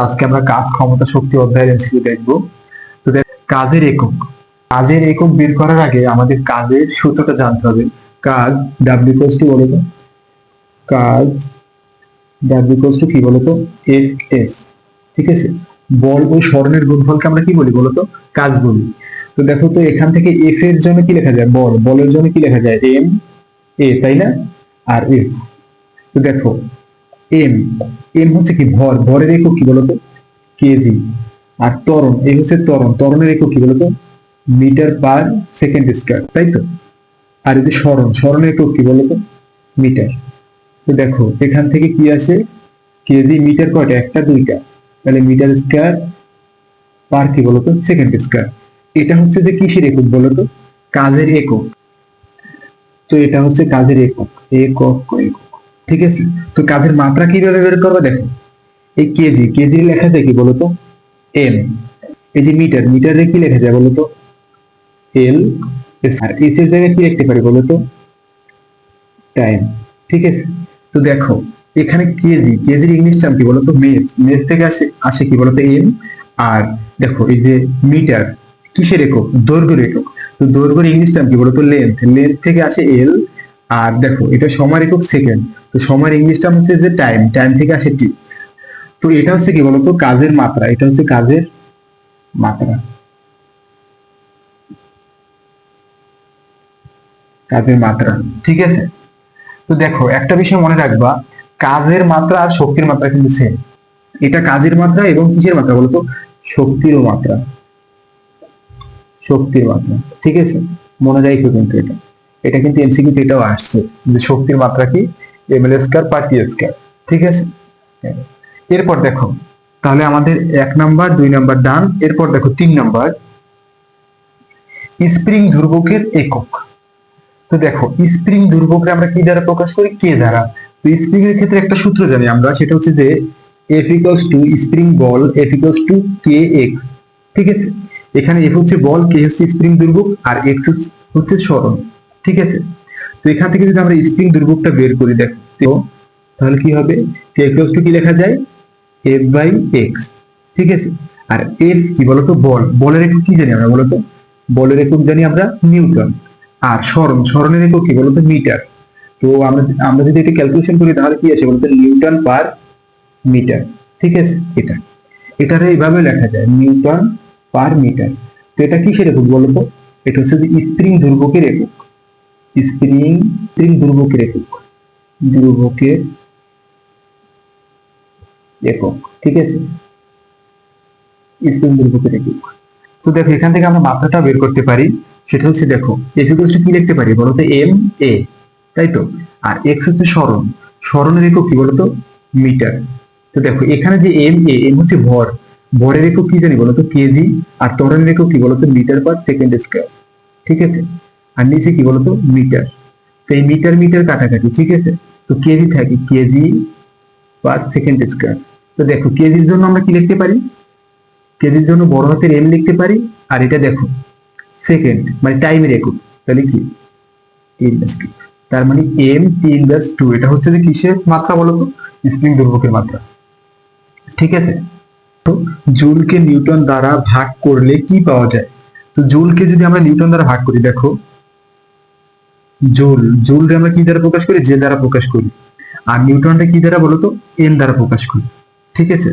আজকে আমরা কাজ, ক্ষমতা, শক্তি অধ্যায়ের এমসিকিউ দেখবো। তো কাজের একক। কাজের একক বের করার আগে আমাদের কাজের সূত্রটা জানতে হবে। কাজ ডাব্লিউ ইকুয়ালস টু বলতো, কাজ ডাব্লিউ ইকুয়ালস টু কি বলতো, এফ এস। ঠিক আছে, বল ও স্মরণের গুণফলকে আমরা কি বলি বলতো, কাজ বলি। তো দেখো তো এখান থেকে এফ এর জন্য কি লেখা যায়, বল, বলের জন্য কি লেখা যায়, এম এ, তাই না? আর এস। তো দেখো এম, এম হচ্ছে কি ভর, ভরের একক কি বলতো, কেজি। আর ত্বরণ, এই হচ্ছে ত্বরণ, ত্বরণের একক কি বলতো, মিটার পার সেকেন্ড স্কয়ার, তাই তো? আর এই যে স্মরণ, স্মরণের একক কি বলতো, মিটার। তো দেখো এখান থেকে কি আসে, কেজি, মিটার কয়টা, একটা দুইটা, তাহলে মিটার স্কয়ার পার কি বলতো, সেকেন্ড স্কয়ার। এটা হচ্ছে যে কিসের একক বলতো, কাজের একক। তো এটা হচ্ছে কাজের একক, একক একক। ঠিক আছে, তো কাজের মাত্রা কিভাবে বের করবে দেখো, এই কেজি, কেজি লেখা যায় কি বলতো, এম। এই যে মিটার, মিটারে কি লেখা যায় বলতো, এল। আর এস এর জায়গায় কি লিখতে পারি বলতো, টাইম। ঠিক আছে, তো দেখো এখানে কেজি, কেজির ইংলিশ টার্ম কি বলতো, মেস, মেস থেকে আসে আসে কি বলতো, এম। আর দেখো এই যে মিটার, কিসের একক, দৈর্ঘ্যের একক। তো দৈর্ঘ্যের ইংলিশ টার্ম কি বলতো, লেন্থ, লেন্থ থেকে আসে এল। আর দেখো এটা সময়ের একক সেকেন্ড, তো সময়ের ইংলিশ টার্ম হচ্ছে যে টাইম, টাইম থেকে আসে টি। তো এটা হচ্ছে কি বলতো, কাজের মাত্রা, এটা হচ্ছে কাজের মাত্রা, কাজের মাত্রা। ঠিক আছে, তো দেখো একটা বিষয় মনে রাখবা, কাজের মাত্রা আর শক্তির মাত্রা কিন্তু সেম। এটা কাজের মাত্রা এবং কিসের মাত্রা বলতো, শক্তিরও মাত্রা, শক্তির মাত্রা। ঠিক আছে, মনে রাখো কিন্তু এটা, এটা কিন্তু এমসিকিউ তে এটাও আসছে যে শক্তির মাত্রা কি, এম এল স্কয়ার পার টি স্কয়ার। ঠিক আছে, এরপর দেখো তাহলে আমাদের 1 নাম্বার 2 নাম্বার ডান। এরপর দেখো 3 নাম্বার, স্প্রিং ধ্রুবকের একক। তো দেখো স্প্রিং ধ্রুবককে আমরা কি দ্বারা প্রকাশ করি, কে দ্বারা। তো স্প্রিং এর ক্ষেত্রে একটা সূত্র জানি আমরা, সেটা হচ্ছে যে এফ ইকুয়ালস টু স্প্রিং বল, এফ ইকুয়ালস টু কে এক্স। ঠিক আছে, এখানে এফ হচ্ছে বল, কে হচ্ছে স্প্রিং ধ্রুবক, আর এক্স হচ্ছে সরণ। ঠিক আছে, তো এখান থেকে যদি আমরা স্প্রিং ধ্রুবকটা বের করি দেখো, তো তাহলে কি হবে, কে ইকুয়ালস টু কি লেখা যায়, এফ বাই এক্স। ঠিক আছে, আর এফ কি বলতো, বল, বলের একক কি জানি আমরা বলতো, বলের একক জানি আমরা নিউটন। আর স্মরণ, স্মরণের একক কি বলতো, মিটার। তো আমরা আমরা যদি এটা ক্যালকুলেশন করি তাহলে কি আসে বলতো, নিউটন পার মিটার। ঠিক আছে, এটা এটারে এইভাবে লেখা যায়, নিউটন পার মিটার। তো এটা কিসের একক বলতো, এটা হচ্ছে যে স্প্রিং ধ্রুবকের একক, স্প্রিং, স্প্রিং ধ্রুবকের একক, ধ্রুবকের একক। ঠিক আছে, স্প্রিং ধ্রুবকের একক। তো দেখো এখান থেকে আমরা মাত্রাটা বের করতে পারি, সেটা হচ্ছে দেখো এফ ইকুয়ালস টু কি লিখতে পারি বলতো, এম এ, তাই তো? আর এক্স হচ্ছে স্মরণ, স্মরণের একক কি বলতো, মিটার। তো দেখো এখানে যে এম এ, এম হচ্ছে ভর, ভরের একক কি জানি বলতো, কেজি। আর ত্বরণের একক কি বলতো, মিটার পার সেকেন্ড স্কয়ার। ঠিক আছে, আর নিচে কি বলতো, মিটার। তো এই মিটার মিটার কাটাকাটি, ঠিক আছে, তো কেজি থাকে, কেজি পার সেকেন্ড স্কয়ার। তো দেখো কেজির জন্য আমরা কি লিখতে পারি, কেজির জন্য বড় হাতের এম লিখতে পারি। আর এটা দেখো সেকেন্ড মানে টাইমের একক, তাহলে কি টি ইনভার্স টু। তার মানে এম টি ইনভার্স টু, এটা হচ্ছে যে কিসের মাত্রা বলতো, স্প্রিং ধ্রুবকের মাত্রা। ঠিক আছে, তো জুলকে নিউটন দ্বারা ভাগ করলে কি পাওয়া যায়। তো জুলকে যদি আমরা নিউটন দ্বারা ভাগ করি, দেখো জুল, জুলকে আমরা কি দ্বারা প্রকাশ করি, জে দ্বারা প্রকাশ করি। আর নিউটনটা কি দ্বারা বলতো, এন দ্বারা প্রকাশ করি। ঠিক আছে,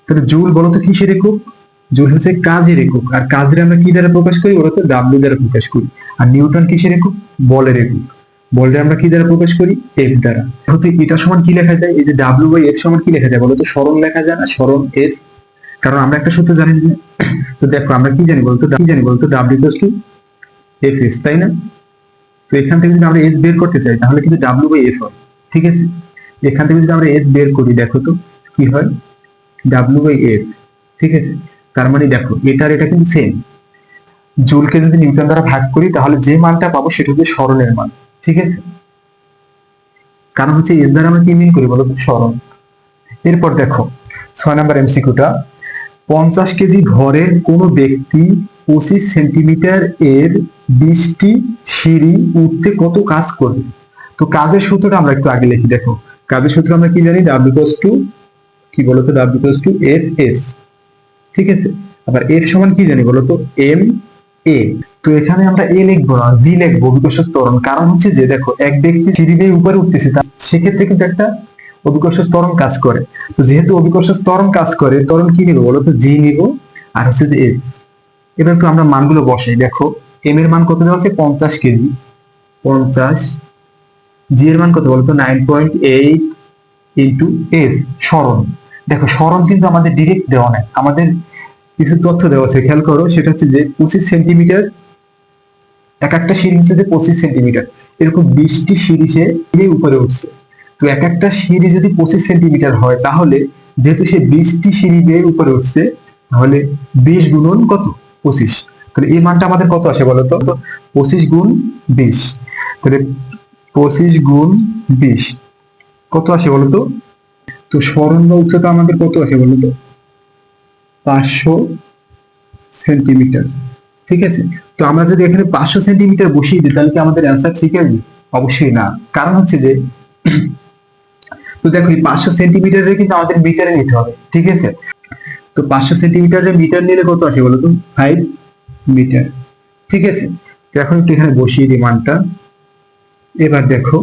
তাহলে জুল বলতো কিসের একক, জুল হচ্ছে কাজের একক। আর কাজের আমরা কি দ্বারা প্রকাশ করি বলতো, ডাব্লিউ দ্বারা প্রকাশ করি। আর নিউটন কিসের একক, বলের একক। বলটা আমরা কি দ্বারা প্রকাশ করি, এফ দ্বারা। হতে এটা সমান কি লেখা যায়, এই যে ডাব্লিউ বাই এফ সমান কি লেখা যায় বলতো, সরণ লেখা যায় না, সরণ এস। কারণ আমরা একটা সূত্র জানি যে, তো দেখো আমরা কি জানি বলতো, কি জানি বলতো, W equals to F S, তাই না? তো এখান থেকে যদি আমরা এস বের করতে চাই তাহলে কিন্তু ডাব্লিউ বাই এফ হয়। ঠিক আছে, এখান থেকে যদি আমরা এস বের করি দেখো তো কি হয়, ডাব্লিউ বাই এফ। ঠিক আছে, তার মানে দেখো এটার এটা কিন্তু সেম। জুলকে যদি নিউটন দ্বারা ভাগ করি তাহলে যে মানটা পাবো সেটা হচ্ছে সরণের মান। ঠিক আছে, কারণ হচ্ছে এর দ্বারা আমরা কি মিন করি বলতো, সরণ। এরপর দেখো 6 নাম্বার এমসিকিউটা, 50 কেজি ভরের কোন ব্যক্তি 25 সেন্টিমিটার এর 20টি সিঁড়ি উঠতে কত কাজ করবে। তো কাজের সূত্রটা আমরা একটু আগে লিখি, দেখো কাজের সূত্র আমরা কি জানি, ডাব্লিউ ইকুয়ালস টু কি বলতো W equals to F S, ঠিক আছে। আবার এফ সমান কি জানি বলতো এম এ। তো এখানে আমরা এ লিখবো না, জি লিখবো অভিকর্ষজ ত্বরণ। কারণ হচ্ছে যে দেখো এক ব্যক্তি সিঁড়ি বেয়ে উপরে উঠতেছে, সেক্ষেত্রে কিন্তু একটা অভিকর্ষজ ত্বরণ কাজ করে। তো যেহেতু অভিকর্ষজ ত্বরণ কাজ করে, ত্বরণ কি নিব বলতো জি নিব, আর হচ্ছে যে এফ। এবার একটু আমরা মানগুলো বসাই। দেখো এম এর মান কত দেওয়া আছে 50 কেজি, 50। জি এর মান কত বলতো 9.8 ইন্টু এফ সরণ। দেখো সরণ কিন্তু আমাদের ডিরেক্ট দেওয়া নাই, আমাদের কিছু তথ্য দেওয়া আছে, খেয়াল করো। সেটা হচ্ছে যে 25 সেন্টিমিটার, এক একটা সিঁড়ি হচ্ছে যে 25 সেন্টিমিটার, এরকম 20টি সিঁড়ি সে উপরে উঠছে। তো এক একটা সিঁড়ি যদি 25 সেন্টিমিটার হয়, তাহলে যেহেতু সে 20টি সিঁড়ি বেয়ে উপরে উঠছে, তাহলে 20 গুণন কত 25। তাহলে এই মানটা আমাদের কত আসে বলতো 25 গুণ 20। তাহলে 25 গুণ 20 কত আসে বলতো? তো সরণ বা উচ্চতা আমাদের কত আসে বলতো 500 সেন্টিমিটার, ঠিক আছে। তো আমরা যদি এখানে 500 সেন্টিমিটার বসিয়ে দিই, তাহলে কি আমাদের অ্যান্সার ঠিক আসবে? অবশ্যই না। কারণ হচ্ছে যে তো দেখো এই 500 সেন্টিমিটারে কিন্তু আমাদের মিটারে নিতে হবে, ঠিক আছে। তো 500 সেন্টিমিটারে মিটার নিলে কত আসে বলতো 5 মিটার, ঠিক আছে। তো এখন একটু এখানে বসিয়ে দিই মানটা। এবার দেখো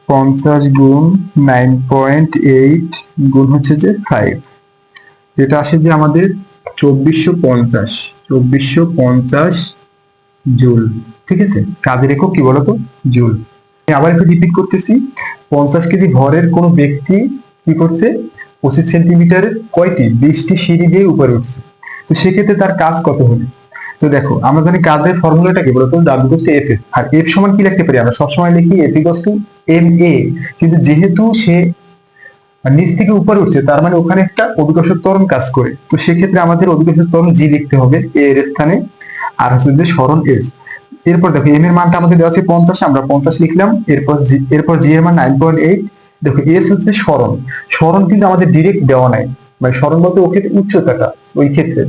50 গুণ 9.8 গুণ হচ্ছে যে 5, যেটা আসে যে আমাদের 2450 জুল, ঠিক আছে। কাজের একক কি বলতো জুল। আমি আবার একটু রিপিট করতেছি, 50 কেজি ভরের কোনো ব্যক্তি কি করছে 25 সেন্টিমিটার কয়টি 20টি সিঁড়ি দিয়ে উপরে উঠছে। তো সেক্ষেত্রে তার কাজ কত হবে? তো দেখো আমরা জানি কাজের ফর্মুলাটা কি বলতো W equals to F S, আর এফ সমান কি লিখতে পারি আমরা সবসময় লিখি F equals to M A. কিন্তু যেহেতু সে নিচ থেকে উপরে উঠছে, তার মানে ওখানে একটা অভিকর্ষজ ত্বরণ কাজ করে। তো সেক্ষেত্রে আমাদের অভিকর্ষজ ত্বরণ জি লিখতে হবে এর স্থানে, আর হচ্ছে যে সরণ এস। এরপর দেখো এম এর মানটা আমাদের দেওয়া আছে 50, আমরা 50 লিখলাম। এরপর জি এর মান 9.8। দেখো এস হচ্ছে সরণ, সরণ কিন্তু আমাদের ডিরেক্ট দেওয়া নাই, মানে সরণ বলতে ওই ক্ষেত্রে উচ্চতাটা, ওই ক্ষেত্রে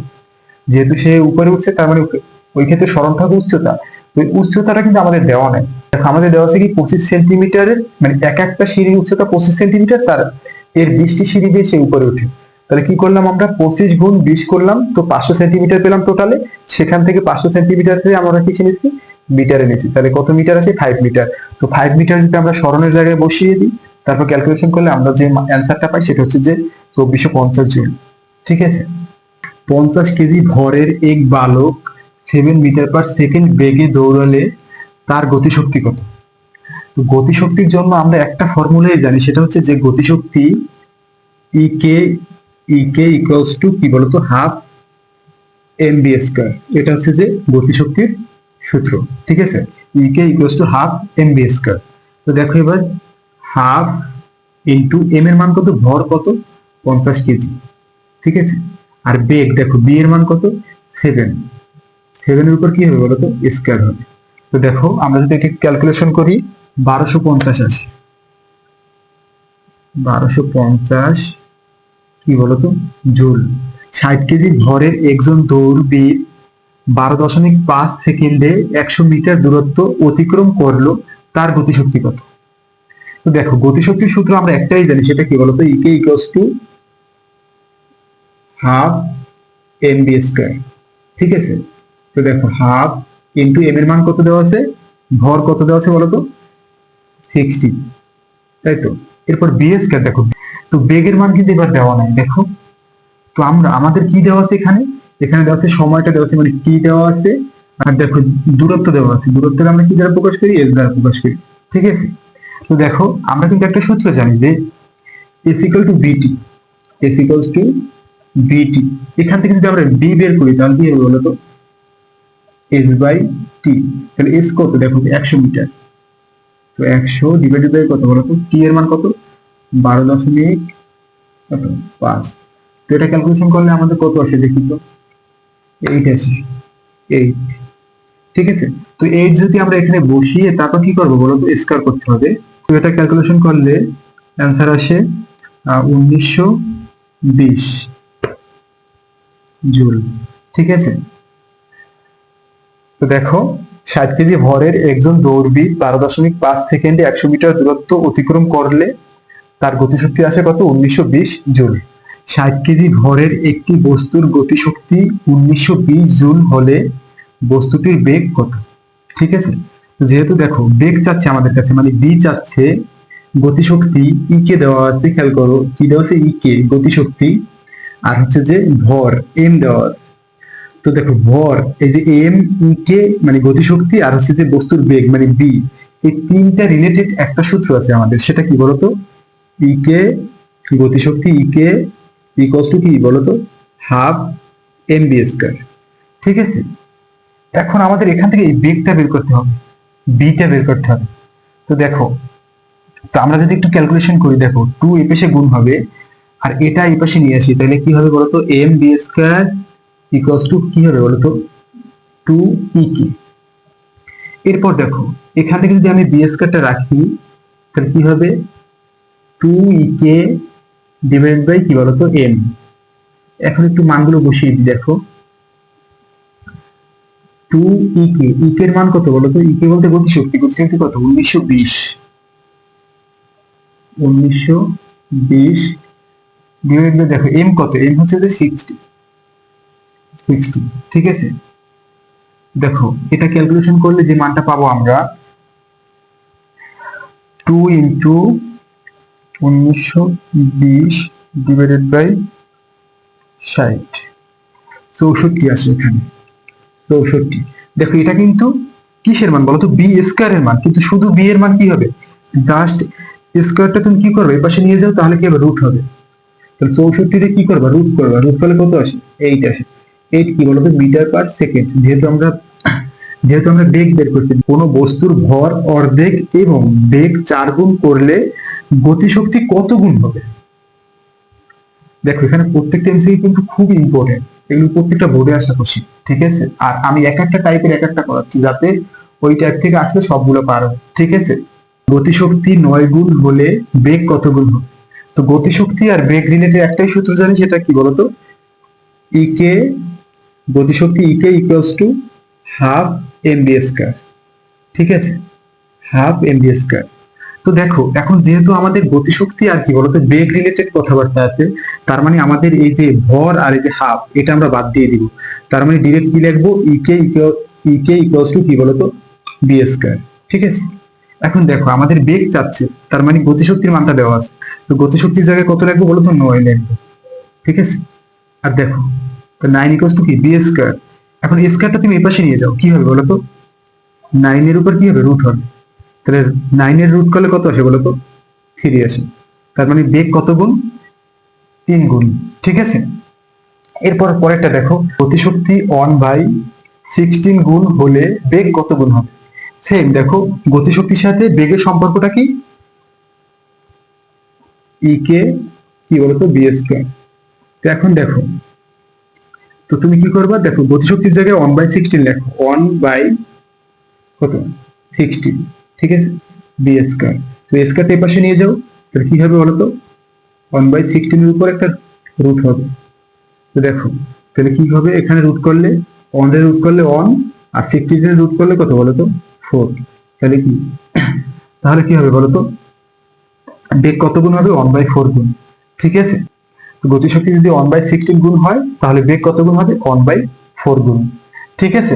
যেহেতু সে উপরে উঠছে, তার মানে ওই ক্ষেত্রে সরণ থাকে উচ্চতা। তো উচ্চতাটা কিন্তু আমাদের দেওয়া নাই। দেখো আমাদের দেওয়া আছে কি 25 সেন্টিমিটারের, মানে এক একটা সিঁড়ির উচ্চতা 25 সেন্টিমিটার, তার এর 20টি সিঁড়ি দিয়ে সে উপরে উঠে। তাহলে কি করলাম আমরা 25 গুণ 20 করলাম, তো 500 সেন্টিমিটার পেলাম টোটালে। সেখান থেকে 500 সেন্টিমিটার থেকে আমরা কিসে নিচ্ছি মিটারে নিচ্ছি। তাহলে কত মিটার আছে 5 মিটার। তো 5 মিটার যদি আমরা সরণের জায়গায় বসিয়ে দিই, তারপর ক্যালকুলেশন করলে আমরা যে অ্যান্সারটা পাই সেটা হচ্ছে যে 2450 জুল, ঠিক আছে। 50 কেজি ভরের এক বালক 7 মিটার পার সেকেন্ড বেগে দৌড়ালে তার গতিশক্তি কত? তো গতিশক্তির জন্য আমরা একটা ফর্মুলাই জানি, সেটা হচ্ছে যে গতিশক্তি ইকে ইকুয়ালস টু কি বলতো হাফ এম বি স্কয়ার। এটা হচ্ছে যে গতিশক্তির সূত্র, ঠিক আছে। E K equals to half M B square. তো দেখো এবার হাফ ইন্টু এম এর মান কত, ভর কত 50 কেজি, ঠিক আছে। আর বেগ দেখো বি এর মান কত 7, 7 এর উপর কি হবে বলতো স্কয়ার হবে। তো দেখো আমরা যদি এটা ক্যালকুলেশন করি 1250 আসে, 1250 কি বলতো জুল। 60 কেজি ভরের একজন দৌড়বিদ 12.5 সেকেন্ডে 100 মিটার দূরত্ব অতিক্রম করলো, তার গতিশক্তি কত? তো দেখো গতিশক্তির সূত্র আমরা একটাই জানি, সেটা কি বলতো E K equals to half M B square, ঠিক আছে। তো দেখো হাফ ইন্টু এম এর মান কত দেওয়া আছে, ভর কত দেওয়া আছে বলতো 60, তাই তো। এরপর বি স্কয়ার দেখো, তো বেগের মান কিন্তু এবার দেওয়া নাই দেখো। তো আমরা আমাদের কি দেওয়া আছে এখানে, এখানে দেওয়া আছে সময়টা দেওয়া আছে, মানে টি দেওয়া আছে। আর দেখো দূরত্ব দেওয়া আছে, দূরত্বটা আমরা কি দ্বারা প্রকাশ করি এস দ্বারা প্রকাশ করি, ঠিক আছে। তো দেখো আমরা কিন্তু একটা সূত্র জানি যে এস ইকুয়াল টু বিটি, এস ইকুয়ালস টু বিটি। এখান থেকে যদি আমরা বি বের করি, তাহলে কি হবে বলতো এস বাই টি। তাহলে এস কত দেখো 100 মিটার, তো 100 ডিভাইডেড বাই কত বলতো টি এর মান কত 12.5। তো এটা ক্যালকুলেশন করলে আমাদের কত আসে দেখি তো 8 আসে, 8, ঠিক আছে। তো 8 যদি আমরা এখানে বসিয়ে তারপর কি করবো বলতো স্কয়ার করতে হবে। তো এটা ক্যালকুলেশন করলে অ্যান্সার আসে 1920 জুল, ঠিক আছে। তো দেখো 60 কেজি ভরের একজন দৌড়বিদ 12.5 সেকেন্ডে 100 মিটার দূরত্ব অতিক্রম করলে তার গতিশক্তি আসে কত? 1920 জুল। 60 কেজি ভরের একটি বস্তুর গতিশক্তি 1920 জুল হলে বস্তুটির বেগ কত? ঠিক আছে, যেহেতু দেখো বেগ চাচ্ছে আমাদের কাছে, মানে বি চাচ্ছে, গতিশক্তি ই কে দেওয়া আছে, খেয়াল করো কি দেওয়া আছে, ই কে গতিশক্তি, আর হচ্ছে যে ভর এম দেওয়া আছে। তো দেখো ভর এই যে এম, ই কে মানে গতিশক্তি, আর হচ্ছে যে বস্তুর বেগ মানে বি, এই তিনটা রিলেটেড একটা সূত্র আছে আমাদের, সেটা কি বলতো? ই কে গতিশক্তি, ই কে ইকুয়ালস টু কি বলতো? Half M B square. ঠিক আছে, এখন আমাদের এখান থেকে এই বেগটা বের করতে হবে, বিটা বের করতে হবে। তো দেখো, তো আমরা যদি একটু ক্যালকুলেশন করি, দেখো 2 এই পাশে গুণ হবে আর এটা এই পাশে নিয়ে আসি, তাহলে কি হবে বলতো? M B square equals to কি হবে বলতো? 2 ই কে। এরপর দেখো এখান থেকে যদি আমি বি স্কয়ারটা রাখি, তাহলে কি হবে? 2 ই কে ডিভাইড বাই কি বলতো? এম। এখন একটু মানগুলো বসিয়ে দিই, দেখো 2 ই কে, ই কে এর মান কত বলতো? ই কে বলতে গতিশক্তি, গতিশক্তি কত? 1920 ডিভাইড বাই দেখো এম কত? এম হচ্ছে যে 60। ঠিক আছে, দেখো এটা ক্যালকুলেশন করলে যে মানটা পাবো আমরা, 2 ইন্টু 1920 ডিভাইডেড বাই 60, 64 আসে এখানে, 64। দেখো এটা কিন্তু কিসের মান বলতো? বি স্কয়ারের মান, কিন্তু শুধু বি এর মান কি হবে? জাস্ট স্কয়ারটা তুমি কি করবে? এই পাশে নিয়ে যাও, তাহলে কি হবে? রুট হবে। তাহলে 64 কি করবা? রুট করবা। রুট করলে কত আসে? 8 আসে। 8 কি বলতো? Metre per second. যেহেতু আমরা বেগ বের করছি, কোন বস্তুর ভর অর্ধেক এবং বেগ 4 গুণ করলে গতিশক্তি কত গুণ হবে? দেখো এখানে প্রত্যেকটা এমসিকিউ কিন্তু খুব ইম্পর্টেন্ট, এগুলো প্রত্যেকটা বোর্ডে আসা কোশ্চেন। ঠিক আছে, আর আমি এক একটা টাইপের এক একটা করাচ্ছি, যাতে ওই টাইপ থেকে আসলে সবগুলো পারো। ঠিক আছে, গতিশক্তি 9 গুণ হলে বেগ কত গুণ হবে? তো গতিশক্তি আর বেগ রিলেটেড একটাই সূত্র জানি, সেটা কি বলতো? ই কে গতিশক্তি, E K equals to half M B square. ঠিক আছে, হাফ এম বি স্কয়ার। তো দেখো এখন যেহেতু আমাদের গতিশক্তি আর কি বলতো বেগ রিলেটেড কথাবার্তা আছে, তার মানে আমাদের এই যে ভর আর এই যে হাফ, এটা আমরা বাদ দিয়ে দিব। তার মানে ডিরেক্ট কি লিখবো? ই কে ইকুয়ালস টু কি বলতো? V square. ঠিক আছে, এখন দেখো আমাদের বেগ চাচ্ছে, তার মানে গতিশক্তির মানটা দেওয়া আছে, তো গতিশক্তির জায়গায় কত লিখবো বলতো? 9 লিখবো। ঠিক আছে, আর দেখো তো 9 ইকুয়ালস টু কি? V square. এখন স্কয়ারটা তুমি এই পাশে নিয়ে যাও, কি হবে বলতো? 9 এর উপর কি হবে? রুট হবে। তাহলে 9 এর রুট করলে কত আসে বলতো? 3 আসে। তার মানে বেগ কত গুণ? 3 গুণ। ঠিক আছে, এরপর পরেরটা দেখো, গতিশক্তি 1/16 গুণ হলে বেগ কত গুণ হবে? সেম, দেখো গতিশক্তির সাথে বেগের সম্পর্কটা কি? ই কে কি বলতো? V square. তো এখন দেখো, তো তুমি কি করবা? দেখো গতিশক্তির জায়গায় 1/16 লেখো, 1 বাই কত? 16। ঠিক আছে, বি স্কয়ার। তো স্কয়ারটা এই পাশে নিয়ে যাও, তাহলে কি হবে বলতো? 1/16 এর উপর একটা রুট হবে। তো দেখো তাহলে কি হবে? এখানে রুট করলে 1 এর রুট করলে 1, আর 16 এর রুট করলে কত বলতো? 4। তাহলে কি তাহলে কি হবে বলতো? বেগ কত গুণ হবে? 1/4 গুণ। ঠিক আছে, তো গতিশক্তি যদি 1/16 গুণ হয়, তাহলে বেগ কত গুণ হবে? 1/4 গুণ। ঠিক আছে,